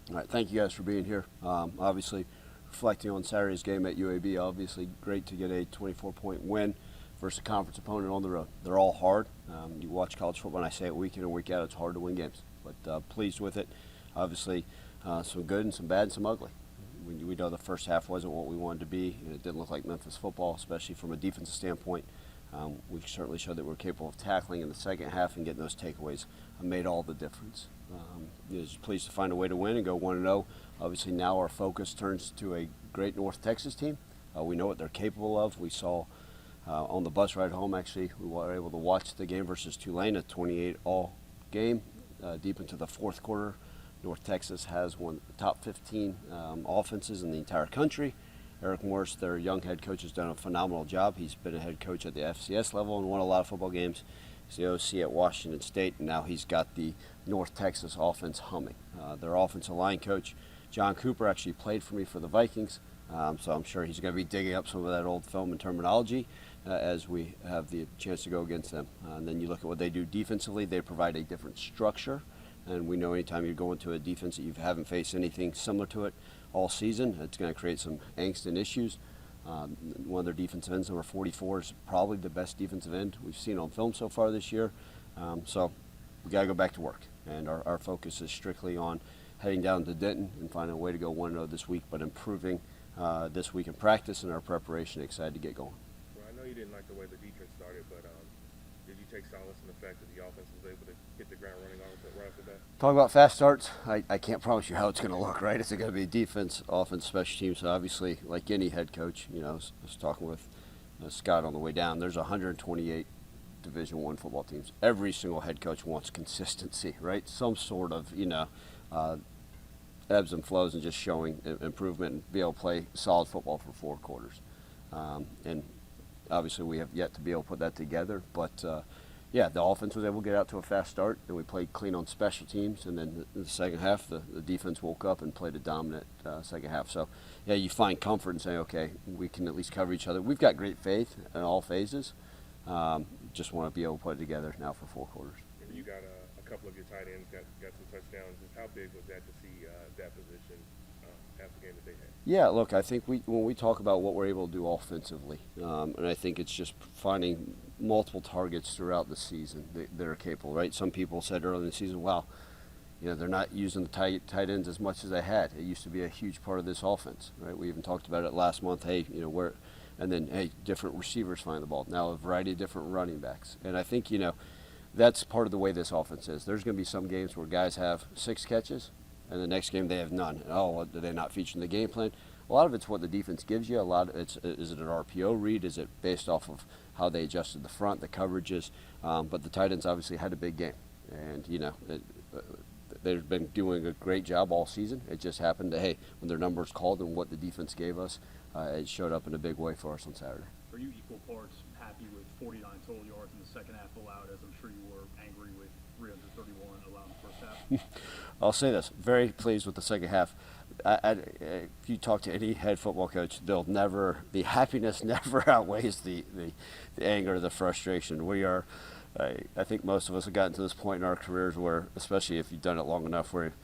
All right, thank you guys for being here. Obviously, reflecting on Saturday's game at UAB, obviously great to get a 24-point win versus a conference opponent on the road. They're all hard. You watch college football, and I say it week in and week out, it's hard to win games. But pleased with it. Obviously, some good and some bad and some ugly. We know the first half wasn't what we wanted to be, and it didn't look like Memphis football, especially from a defensive standpoint. We certainly showed that we're capable of tackling in the second half and getting those takeaways made all the difference. Just pleased to find a way to win and go 1-0. Obviously now our focus turns to a great North Texas team. We know what they're capable of. We saw on the bus ride home, actually, we were able to watch the game versus Tulane, a 28-all game, deep into the fourth quarter. North Texas has one of the top 15 offenses in the entire country. Eric Morris, their young head coach, has done a phenomenal job. He's been a head coach at the FCS level and won a lot of football games. He's the OC at Washington State, and now he's got the North Texas offense humming. Their offensive line coach, John Cooper, actually played for me for the Vikings, so I'm sure he's going to be digging up some of that old film and terminology as we have the chance to go against them. And then you look at what they do defensively. They provide a different structure, and we know anytime you go into a defense that you haven't faced anything similar to it all season, it's going to create some angst and issues. One of their defensive ends, number 44, is probably the best defensive end we've seen on film so far this year. So we got to go back to work, and our focus is strictly on heading down to Denton and finding a way to go 1-0 this week, but improving this week in practice and our preparation. Excited to get going. Well, I know you didn't like the way the defense started, but did you take solace in the fact that the offense was able to hit the ground running right off the bat? Talk about fast starts. I can't promise you how it's going to look, right? It's going to be defense, offense, special teams. So obviously, like any head coach, I was talking with Scott on the way down. There's 128 Division I football teams. Every single head coach wants consistency, right? Some sort of, ebbs and flows and just showing improvement and be able to play solid football for 4 quarters. And obviously, we have yet to be able to put that together, but yeah, the offense was able to get out to a fast start, and we played clean on special teams. And then in the second half, the defense woke up and played a dominant second half. So, yeah, you find comfort in saying, okay, we can at least cover each other. We've got great faith in all phases. Just want to be able to put it together now for 4 quarters. And you got a couple of your tight ends got some touchdowns. Just how big was that to see that position after the game that they had? Yeah, look, I think when we talk about what we're able to do offensively, and I think it's just finding multiple targets throughout the season that are capable, right? Some people said early in the season, wow, they're not using the tight ends as much as they had. It used to be a huge part of this offense, right? We even talked about it last month. Hey, and then, hey, different receivers find the ball. Now a variety of different running backs. And I think, that's part of the way this offense is. There's going to be some games where guys have 6 catches, and the next game they have none. And, well, did they not feature in the game plan? A lot of it's what the defense gives you. A lot of is it an RPO read? Is it based off of how they adjusted the front, the coverages? But the tight ends obviously had a big game, and they've been doing a great job all season. It just happened to, hey, when their numbers called and what the defense gave us, it showed up in a big way for us on Saturday. Are you equal parts happy with 49 total yards in the second half allowed, as I'm sure you were angry with 331 allowed in the first half? I'll say this, very pleased with the second half. If you talk to any head football coach, the happiness never outweighs the anger, the frustration. I think most of us have gotten to this point in our careers where, especially if you've done it long enough, where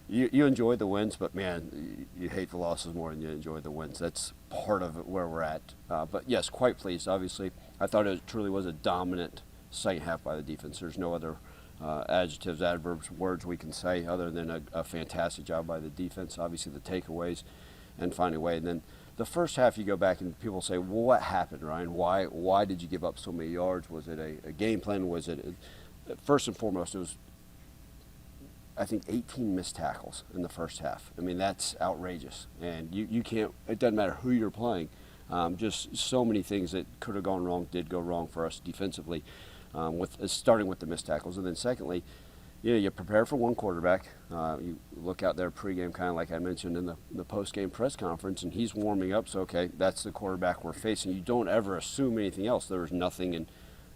you enjoy the wins, but man, you hate the losses more than you enjoy the wins. That's part of it where we're at. But yes, quite pleased. Obviously, I thought it truly was a dominant second half by the defense. There's no other adjectives, adverbs, words we can say other than a fantastic job by the defense. Obviously, the takeaways and finding a way. And then the first half, you go back and people say, well, what happened, Ryan? Why did you give up so many yards? Was it a game plan? Was it first and foremost, it was, I think, 18 missed tackles in the first half. I mean, that's outrageous. And you can't, it doesn't matter who you're playing. Just so many things that could have gone wrong did go wrong for us defensively, starting with the missed tackles. And then secondly, you prepare for one quarterback. You look out there pregame, kind of like I mentioned in the postgame press conference, and he's warming up. So, okay, that's the quarterback we're facing. You don't ever assume anything else. There was nothing in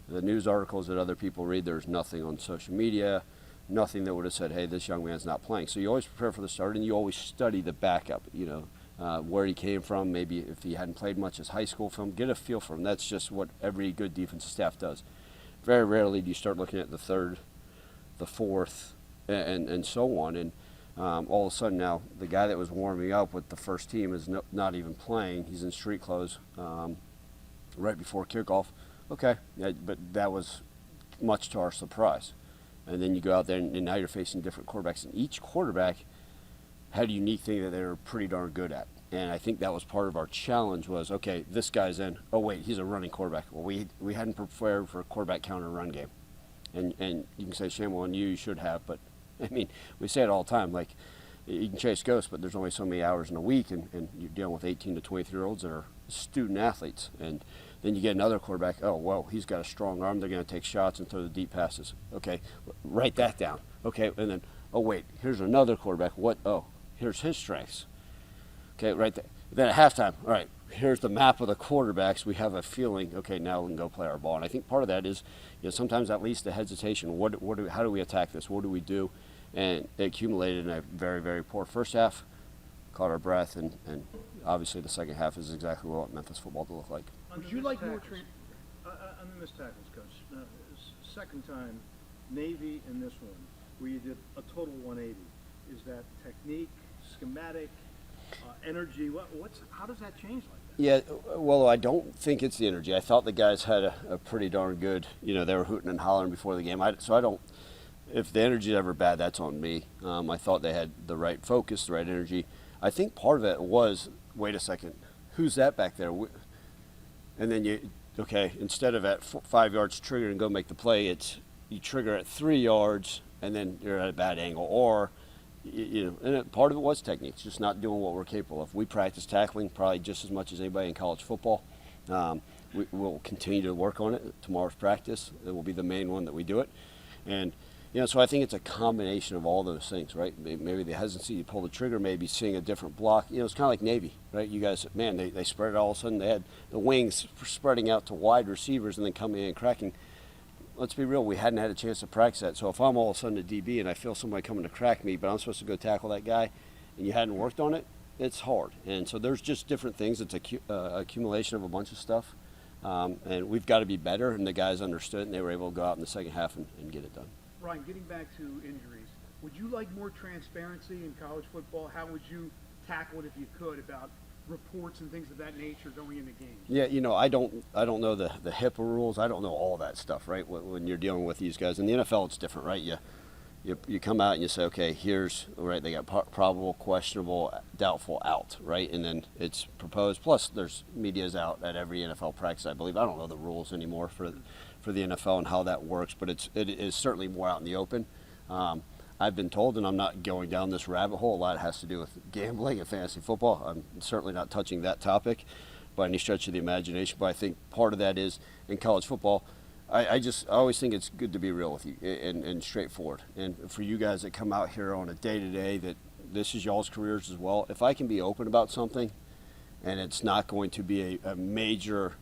the news articles that other people read. There's nothing on social media, nothing that would have said, hey, this young man's not playing. So you always prepare for the start, and you always study the backup, where he came from, maybe if he hadn't played much as high school film, get a feel for him. That's just what every good defensive staff does. Very rarely do you start looking at the third, the fourth, and so on. And All of a sudden now, the guy that was warming up with the first team is not even playing. He's in street clothes right before kickoff. Okay, yeah, but that was much to our surprise. And then you go out there, and now you're facing different quarterbacks, and each quarterback had a unique thing that they were pretty darn good at. And I think that was part of our challenge was, okay, this guy's in. Oh, wait, he's a running quarterback. Well, we hadn't prepared for a quarterback counter run game. And you can say, shame on you, you should have. But, I mean, we say it all the time. Like, you can chase ghosts, but there's only so many hours in a week, and you're dealing with 18 to 23-year-olds that are student athletes. And then you get another quarterback, oh, whoa, he's got a strong arm. They're going to take shots and throw the deep passes. Okay, write that down. Okay, and then, oh, wait, here's another quarterback. What? Oh, here's his strengths. Okay, right there. Then at halftime, all right, here's the map of the quarterbacks. We have a feeling, okay, now we can go play our ball. And I think part of that is, sometimes at least the hesitation. How do we attack this? What do we do? And it accumulated in a very, very poor first half. Caught our breath, and obviously the second half is exactly what we want Memphis football to look like. Would you like more on the missed tackles, Coach? Second time, Navy and this one, where you did a total 180. Is that technique, schematic, energy? How does that change like that? Yeah, well, I don't think it's the energy. I thought the guys had a pretty darn good, they were hooting and hollering before the game. If the energy is ever bad, that's on me. I thought they had the right focus, the right energy. I think part of it was, wait a second, who's that back there? And then instead of at 5 yards trigger and go make the play, it's you trigger at 3 yards and then you're at a bad angle. Or, part of it was technique, just not doing what we're capable of. We practice tackling probably just as much as anybody in college football. We'll continue to work on it. Tomorrow's practice, it will be the main one that we do it. And, so I think it's a combination of all those things, right? Maybe the hesitancy, you pull the trigger, maybe seeing a different block. It's kind of like Navy, right? You guys, man, they spread it all of a sudden. They had the wings spreading out to wide receivers and then coming in and cracking. Let's be real, we hadn't had a chance to practice that. So if I'm all of a sudden a DB and I feel somebody coming to crack me, but I'm supposed to go tackle that guy, and you hadn't worked on it, it's hard. And so there's just different things. It's accumulation of a bunch of stuff. And we've got to be better, and the guys understood, and they were able to go out in the second half and get it done. Ryan, getting back to injuries, would you like more transparency in college football? How would you tackle it if you could about reports and things of that nature going into games? Yeah, I don't know the HIPAA rules. I don't know all that stuff, right? When you're dealing with these guys in the NFL, it's different, right? You come out and you say, okay, here's right. They got probable, questionable, doubtful, out, right? And then it's proposed. Plus, there's media's out at every NFL practice, I believe. I don't know the rules anymore for the NFL and how that works, but it is certainly more out in the open. I've been told, and I'm not going down this rabbit hole, a lot has to do with gambling and fantasy football. I'm certainly not touching that topic by any stretch of the imagination, but I think part of that is in college football, I always think it's good to be real with you and straightforward. And for you guys that come out here on a day-to-day, that this is y'all's careers as well, if I can be open about something and it's not going to be a major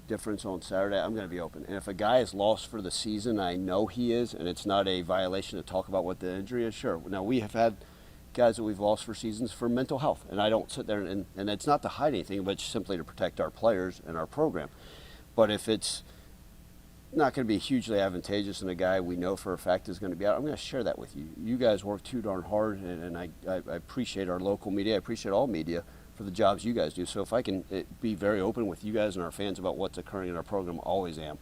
difference on Saturday, I'm going to be open. And if a guy is lost for the season, I know he is, and it's not a violation to talk about what the injury is, sure. Now, we have had guys that we've lost for seasons for mental health, and I don't sit there and it's not to hide anything, but simply to protect our players and our program. But if it's not going to be hugely advantageous and a guy we know for a fact is going to be out, I'm going to share that with you. You guys work too darn hard, and I appreciate our local media. I appreciate all media for the jobs you guys do. So if I can be very open with you guys and our fans about what's occurring in our program, I always am.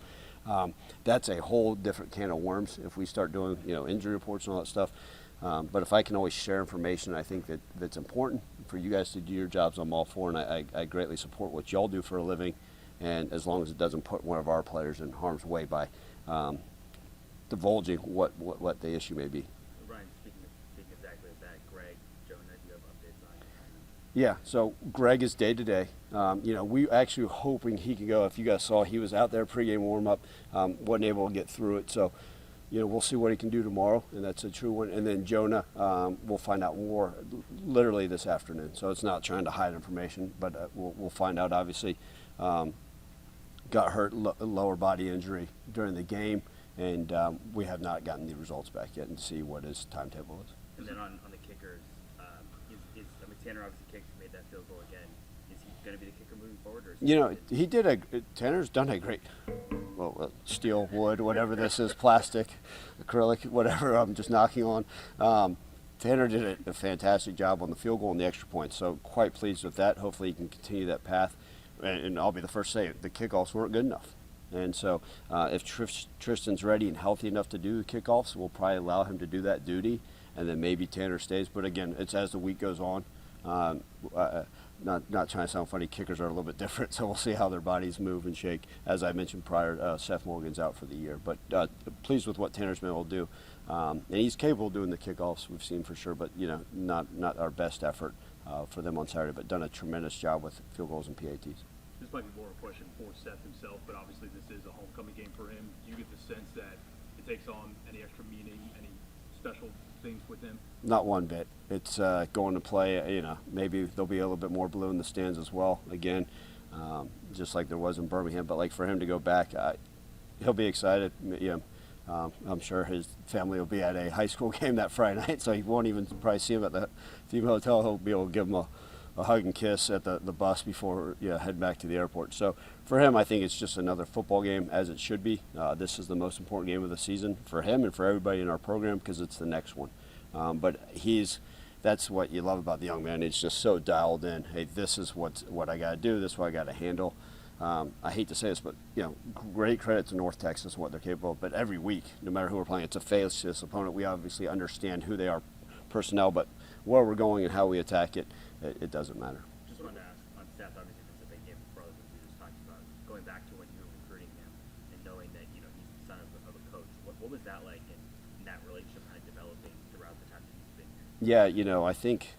That's a whole different can of worms if we start doing injury reports and all that stuff. But if I can always share information, I think that's important for you guys to do your jobs. I'm all for, and I greatly support what y'all do for a living. And as long as it doesn't put one of our players in harm's way by divulging what the issue may be. Ryan, speaking exactly of that, Greg, Jonah, do you have updates on? Yeah, so Greg is day-to-day. We actually hoping he can go. If you guys saw, he was out there pregame warm-up, wasn't able to get through it. So, we'll see what he can do tomorrow, and that's a true one. And then Jonah, we'll find out more literally this afternoon. So it's not trying to hide information, but we'll find out, obviously. Got hurt, lower body injury during the game, and we have not gotten the results back yet and see what his timetable is. And then on the kickers, Tanner obviously kicked, made that field goal again. Is he going to be the kicker moving forward? Or Tanner's done a great, steel, wood, whatever this is, plastic, acrylic, whatever I'm just knocking on. Tanner did a fantastic job on the field goal and the extra point, so quite pleased with that. Hopefully he can continue that path. And I'll be the first to say the kickoffs weren't good enough. And so if Tristan's ready and healthy enough to do the kickoffs, we'll probably allow him to do that duty, and then maybe Tanner stays. But again, it's as the week goes on. Not trying to sound funny, kickers are a little bit different, so we'll see how their bodies move and shake. As I mentioned prior, Seth Morgan's out for the year. But pleased with what Tanner's been able to do. And he's capable of doing the kickoffs, we've seen for sure, but not our best effort for them on Saturday, but done a tremendous job with field goals and PATs. This might be more a question for Seth himself, but obviously this is a homecoming game for him. Do you get the sense that it takes on any extra meaning, any special things with him? Not one bit. It's going to play, maybe there'll be a little bit more blue in the stands as well, again, just like there was in Birmingham. But like for him to go back, he'll be excited. I'm sure his family will be at a high school game that Friday night, so he won't even probably see him at the Theme Hotel. He'll be able to give him a hug and kiss at the bus before head back to the airport. So for him, I think it's just another football game, as it should be. This is the most important game of the season for him and for everybody in our program because it's the next one. But that's what you love about the young man. He's just so dialed in. Hey, this is what I got to do. This is what I got to handle. I hate to say this, but great credit to North Texas and what they're capable of. But every week, no matter who we're playing, it's a faceless opponent. We obviously understand who they are, personnel, but where we're going and how we attack it, it doesn't matter. Just wanted to ask on Seth, obviously this is a big game for brothers, as we just talked about. Going back to when you were recruiting him and knowing that he's the son of a coach, what was that like in that relationship kind of developing throughout the time that he's been here? Yeah, I think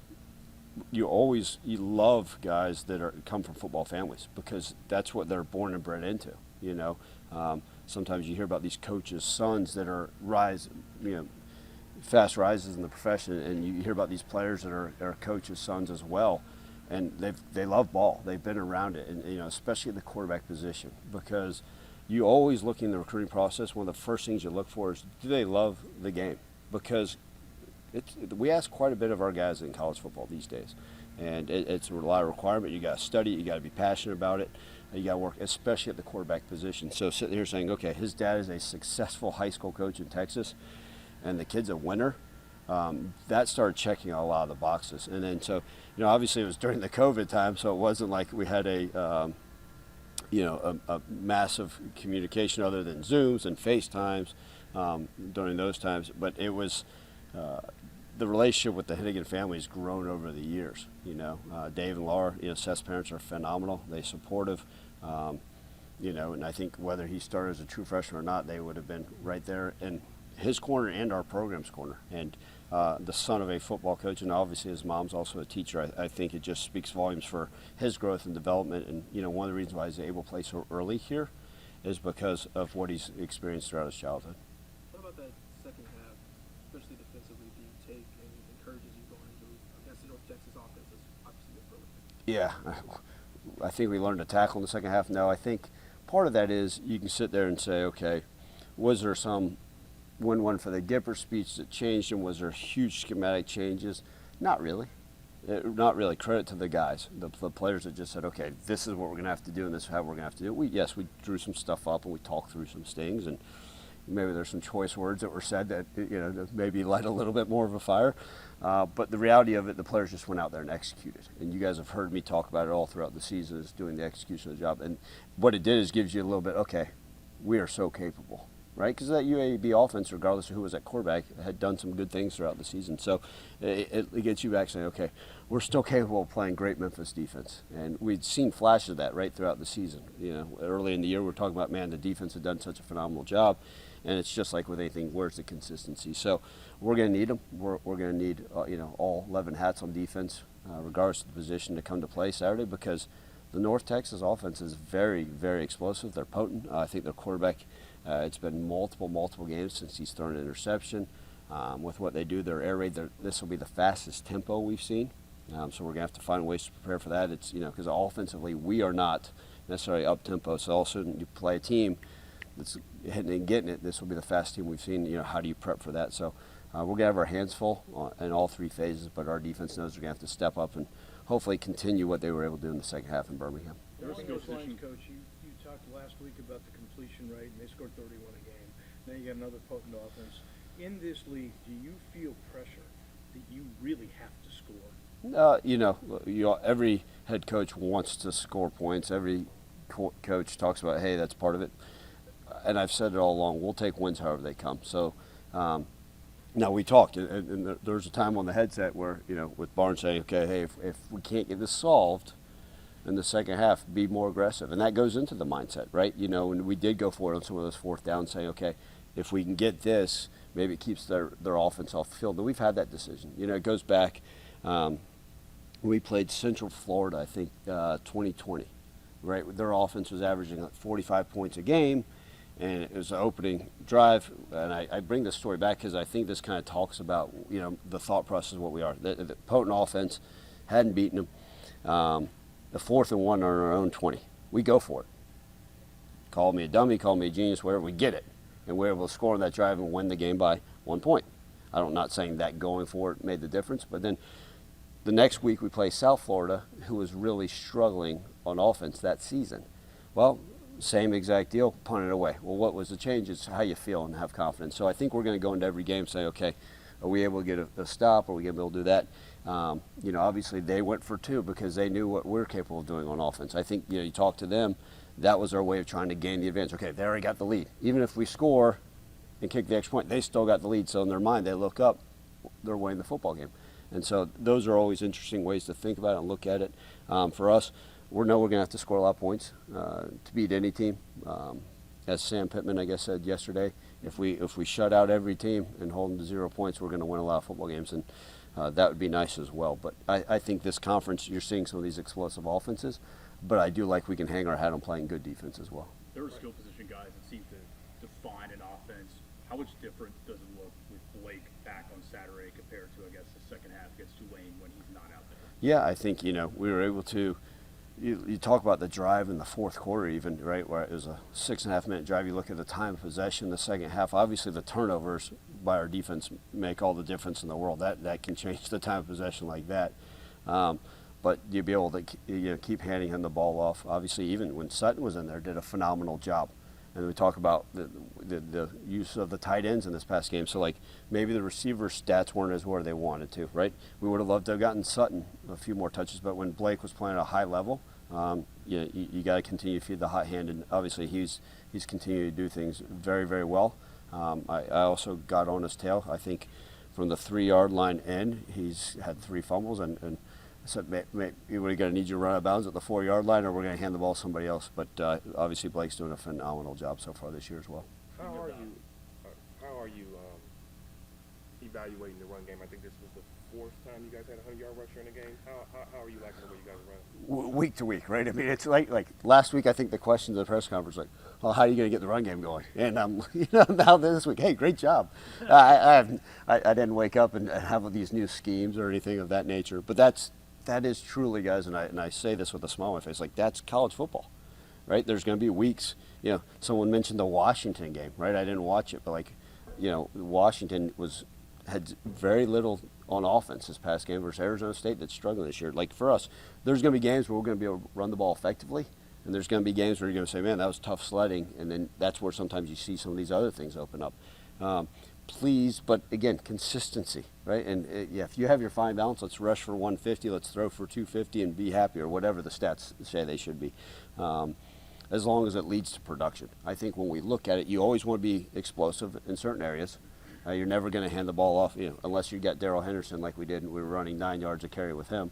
you love guys that come from football families because that's what they're born and bred into. Sometimes you hear about these coaches' sons that are fast rises in the profession, and you hear about these players that are coaches' sons as well, and they love ball. They've been around it, and especially at the quarterback position, because you always look in the recruiting process. One of the first things you look for is, do they love the game? Because we ask quite a bit of our guys in college football these days, and it's a lot of requirement. You got to study it. You got to be passionate about it. You got to work, especially at the quarterback position. So sitting here saying, okay, his dad is a successful high school coach in Texas, and the kid's a winner, that started checking a lot of the boxes. And then so, obviously it was during the COVID time, so it wasn't like we had a massive communication other than Zooms and FaceTimes during those times. But it was the relationship with the Hennigan family has grown over the years. Dave and Laura, Seth's parents are phenomenal. They're supportive. And I think whether he started as a true freshman or not, they would have been right there in his corner and our program's corner. And the son of a football coach, and obviously his mom's also a teacher, I think it just speaks volumes for his growth and development. And one of the reasons why he's able to play so early here is because of what he's experienced throughout his childhood. What about that second half, especially defensively, do you take and encourages you going into against the North Texas offense that's obviously been prolific? Yeah, I think we learned to tackle in the second half. No, I think part of that is you can sit there and say, okay, was there some one for the Gipper speech that changed him? Was there huge schematic changes? Not really. Not really. Credit to the guys, the players that just said, okay, this is what we're going to have to do and this is how we're going to have to do it. We drew some stuff up and we talked through some things, and maybe there's some choice words that were said that maybe light a little bit more of a fire. But the reality of it, the players just went out there and executed. And you guys have heard me talk about it all throughout the season, is doing the execution of the job. And what it did is gives you a little bit, okay, we are so capable. Right, because that UAB offense, regardless of who was at quarterback, had done some good things throughout the season. So it gets you back saying, okay, we're still capable of playing great Memphis defense. And we'd seen flashes of that right throughout the season. Early in the year, we're talking about, man, the defense had done such a phenomenal job. And it's just like with anything, where's the consistency? So we're going to need them. We're going to need, all 11 hats on defense, regardless of the position, to come to play Saturday, because the North Texas offense is very, very explosive. They're potent. I think their quarterback, it's been multiple games since he's thrown an interception. With what they do, their air raid, this will be the fastest tempo we've seen. So we're going to have to find ways to prepare for that. It's, because offensively we are not necessarily up tempo. So all of a sudden you play a team that's hitting and getting it. This will be the fastest team we've seen. How do you prep for that? So we're going to have our hands full in all three phases, but our defense knows they're going to have to step up and hopefully continue what they were able to do in the second half in Birmingham. Along those lines, Coach, you talked last week about the completion rate, and they scored 31 a game. Now you got another potent offense. In this league, do you feel pressure that you really have to score? Every head coach wants to score points. Every coach talks about, hey, that's part of it. And I've said it all along, we'll take wins however they come. So now we talked, and there was a time on the headset where, with Barnes saying, okay, hey, if we can't get this solved in the second half, be more aggressive. And that goes into the mindset, right? And we did go for it on some of those fourth downs, saying, okay, if we can get this, maybe it keeps their offense off the field. And we've had that decision. It goes back, we played Central Florida, I think, 2020, right? Their offense was averaging like 45 points a game, and it was the opening drive. And I bring this story back because I think this kind of talks about, the thought process of what we are. The potent offense hadn't beaten them. The 4th and 1 on our own 20. We go for it. Call me a dummy, call me a genius, whatever, we get it. And we're able to score on that drive and win the game by 1 point. I'm not saying that going for it made the difference, but then the next week we play South Florida, who was really struggling on offense that season. Well, same exact deal, punt it away. Well, what was the change? It's how you feel and have confidence. So I think we're going to go into every game saying, okay, are we able to get a stop? Are we able to do that? Obviously they went for 2 because they knew what we're capable of doing on offense. I think, you talk to them, that was our way of trying to gain the advantage. Okay, they already got the lead. Even if we score and kick the extra point, they still got the lead. So in their mind, they look up, they're winning the football game. And so those are always interesting ways to think about it and look at it. For us, we're going to have to score a lot of points to beat any team. As Sam Pittman, I guess, said yesterday, if we shut out every team and hold them to 0 points, we're going to win a lot of football games. And that would be nice as well. But I think this conference, you're seeing some of these explosive offenses, but I do like we can hang our hat on playing good defense as well. There are skill position guys that seem to define an offense. How much different does it look with Blake back on Saturday compared to, I guess, the second half against Tulane when he's not out there? Yeah, I think, we were able to, you talk about the drive in the fourth quarter even, right, where it was a 6.5 minute drive. You look at the time of possession, the second half, obviously the turnovers by our defense make all the difference in the world. That can change the time of possession like that. But you'll be able to keep handing him the ball off. Obviously, even when Sutton was in there, did a phenomenal job. And we talk about the use of the tight ends in this past game. So, maybe the receiver stats weren't as where they wanted to, right? We would have loved to have gotten Sutton a few more touches, but when Blake was playing at a high level, you got to continue to feed the hot hand. And obviously, he's continued to do things very, very well. I also got on his tail. I think from the 3-yard line in, he's had 3 fumbles, and I said, we're going to need you to run out of bounds at the 4-yard line, or we're going to hand the ball to somebody else. But obviously, Blake's doing a phenomenal job so far this year as well. How are you evaluating the run game? I think this was the 4th time you guys had a 100-yard rusher in a game. How are you liking the way you guys are running? Week to week, right? I mean, it's like last week. I think the questions at the press conference like, "Well, how are you going to get the run game going?" And now this week, hey, great job. I didn't wake up and have these new schemes or anything of that nature. But that is truly, guys, and I say this with a smile on my face, that's college football, right? There's going to be weeks. Someone mentioned the Washington game, right? I didn't watch it, but Washington had very little on offense this past game versus Arizona State that's struggling this year. For us, there's going to be games where we're going to be able to run the ball effectively, and there's going to be games where you're going to say, man, that was tough sledding, and then that's where sometimes you see some of these other things open up. Please, but again, consistency, right? And if you have your fine balance, let's rush for 150, let's throw for 250 and be happy, or whatever the stats say they should be, as long as it leads to production. I think when we look at it, you always want to be explosive in certain areas. You're never going to hand the ball off, unless you got Darrell Henderson like we did, and we were running 9 yards a carry with him.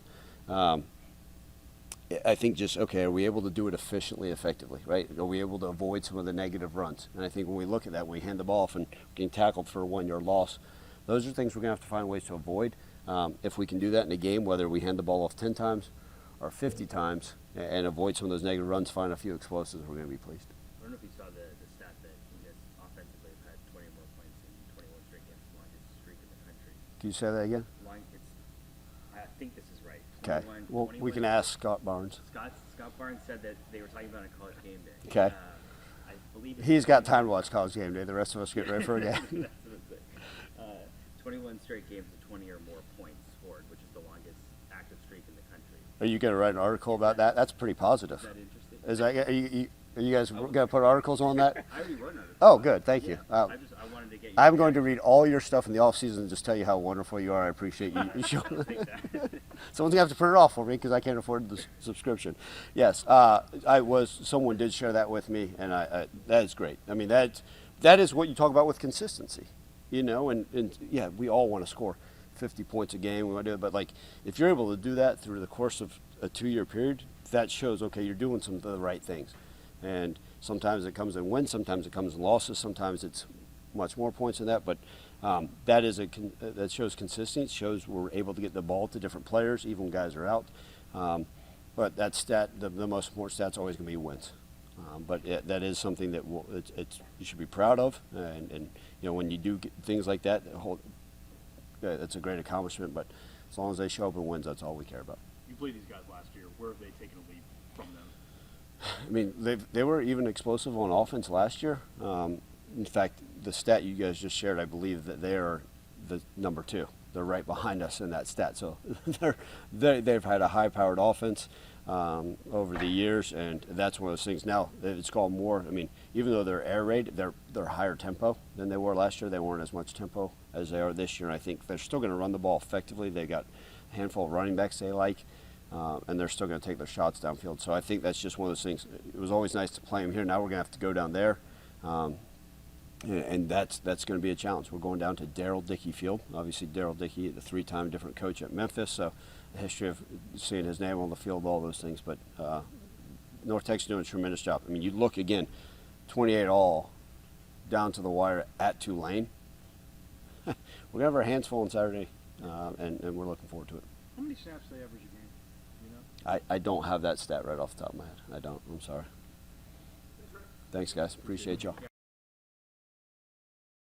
I think are we able to do it efficiently, effectively, right? Are we able to avoid some of the negative runs? And I think when we look at that, when we hand the ball off and getting tackled for a 1-yard loss, those are things we're going to have to find ways to avoid. If we can do that in a game, whether we hand the ball off 10 times or 50 times and avoid some of those negative runs, find a few explosives, we're going to be pleased. I don't know if you saw the stat that you guys offensively have had 20 more points in 21 straight games, the longest streak in the country. Can you say that again? I think this is right. Okay. Well, we can ask Scott Barnes. Scott Barnes said that they were talking about a college game day. Okay. I believe He's got time to watch college game day. The rest of us get ready for a game. That's what it said. 21 straight games with 20 or more points scored, which is the longest active streak in the country. Are you going to write an article about that? That's pretty positive. Is that interesting? Is that are you guys going to put articles on that? I already wrote an article. Oh, good. Thank you. I wanted to get I'm going to read all your stuff in the off season and just tell you how wonderful you are. I appreciate you showing. Someone's gonna have to print it off for me because I can't afford the subscription. Yes, someone did share that with me, and I that is great. I mean that is what you talk about with consistency, you know. And yeah, we all want to score 50 points a game. We want to do it, but like if you're able to do that through the course of a 2-year period, that shows okay, you're doing some of the right things. And sometimes it comes in wins, sometimes it comes in losses, sometimes it's much more points than that. But that shows consistency. It shows we're able to get the ball to different players, even when guys are out. But that stat, the most important stat's always going to be wins. That is something that you should be proud of. And you know when you do get things like that, that's a great accomplishment. But as long as they show up and wins, that's all we care about. You played these guys last year. Where have they taken a lead from them? I mean, they were even explosive on offense last year. In fact, the stat you guys just shared, I believe that they are the number 2. They're right behind us in that stat. So they've had a high-powered offense over the years, and that's one of those things. Now it's called more. I mean, even though they're air raid, they're higher tempo than they were last year. They weren't as much tempo as they are this year. And I think they're still going to run the ball effectively. They got a handful of running backs they like. And they're still going to take their shots downfield. So I think that's just one of those things. It was always nice to play them here. Now we're going to have to go down there. And that's going to be a challenge. We're going down to Daryl Dickey Field. Obviously, Daryl Dickey, the 3-time different coach at Memphis. So the history of seeing his name on the field, all those things. But North Texas doing a tremendous job. I mean, you look again, 28 all down to the wire at Tulane. We're going to have our hands full on Saturday, and we're looking forward to it. How many snaps they average a game? You know? I don't have that stat right off the top of my head. I don't. I'm sorry. Thanks, guys. Appreciate y'all.